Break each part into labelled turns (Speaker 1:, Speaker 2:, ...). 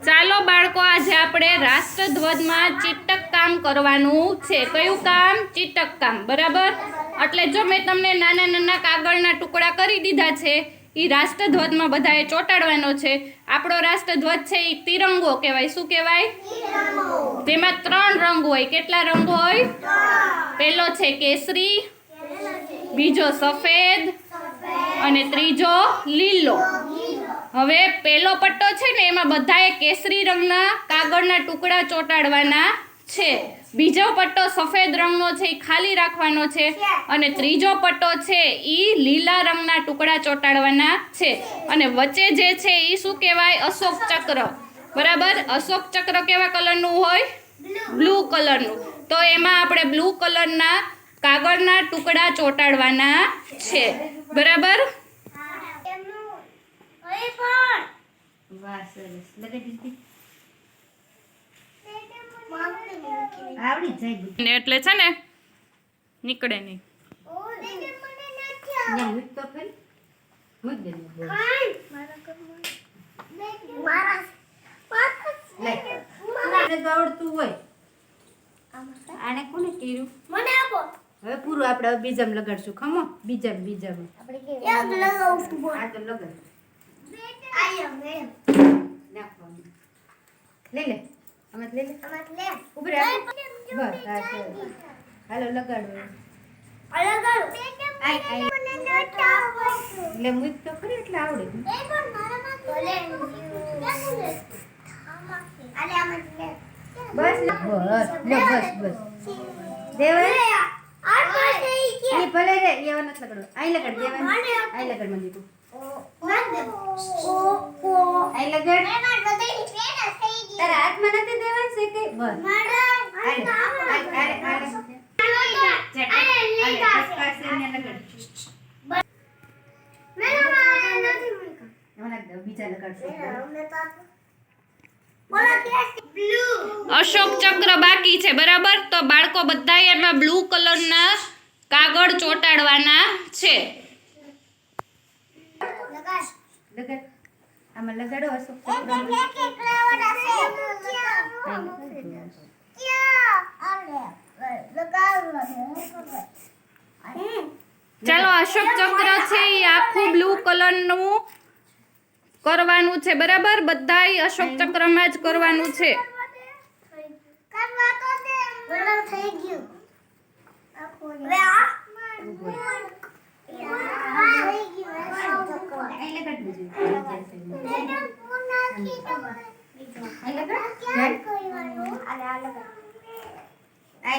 Speaker 1: ચાલો બાળકો, આજે આપણે રાષ્ટ્રધ્વજમાં ચીટક કામ કરવાનું છે. કયું કામ? ચીટક કામ. બરાબર. એટલે જો મેં તમને નાના નાના કાગળના ટુકડા કરી દીધા છે, એ રાષ્ટ્રધ્વજમાં બધાએ ચોંટાડવાનો છે. આપણો રાષ્ટ્રધ્વજ છે એ તિરંગો કહેવાય. શું કહેવાય? તેમાં 3 રંગ હોય. કેટલા રંગ હોય? પહેલો છે કેસરી, બીજો સફેદ અને ત્રીજો લીલો. હવે પહેલો પટ્ટો છે ને, એમાં બધાએ કેસરી રંગના કાગળના ટુકડા ચોંટાડવાના છે. બીજો પટ્ટો સફેદ રંગનો છે, એ ખાલી રાખવાનો છે. અને ત્રીજો પટ્ટો છે એ લીલા રંગના ટુકડા ચોંટાડવાના છે. અને વચ્ચે જે છે એ શું કહેવાય? અશોક ચક્ર. બરાબર. અશોક ચક્ર કેવા કલરનું હોય? બ્લુ કલરનું. તો એમાં આપણે બ્લુ કલરના કાગળના ટુકડા ચોંટાડવાના છે. બરાબર. એટલે છે ને નીકળે નહીં.
Speaker 2: આવડતું હોય આને કોને કર્યું? મને આપો. હવે પૂરું આપણે બીજામ લગાડશું. ખમો બીજામ આપણે આ તો લગાડ. લઈ લે. આમાં લઈ લે. ઉપર બસ. હાલો લગાડો. એટલે મૂક તો ખરી, એટલે આવડે. બસ બસ દેવાય. એ ભલે રે, એવા નથી લગાડો. અહીં લગાડ દેવાય. અહીં લગાડ મને તું. અહીં લગાડ. તારા હાથમાં નથી દેવાય છે કે? બસ. બીજા લગાડશે.
Speaker 1: અશોક ચક્ર બાકી છે. બરાબર. તો બાળકો બધાએ એમાં બ્લુ કલરના કાગળ ચોંટાડવાના છે.
Speaker 2: આમાં લગાડો અશોક ચક્ર.
Speaker 1: ચાલો, અશોક ચક્ર છે એ આખું બ્લુ કલરનું કરવાનું છે. બરાબર. બધાય અશોક ચક્રમાં જ કરવાનું છે.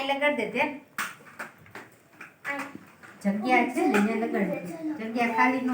Speaker 2: લગાડ દે. જગ્યા છે ને, લગાડ. જગ્યા ખાલી નો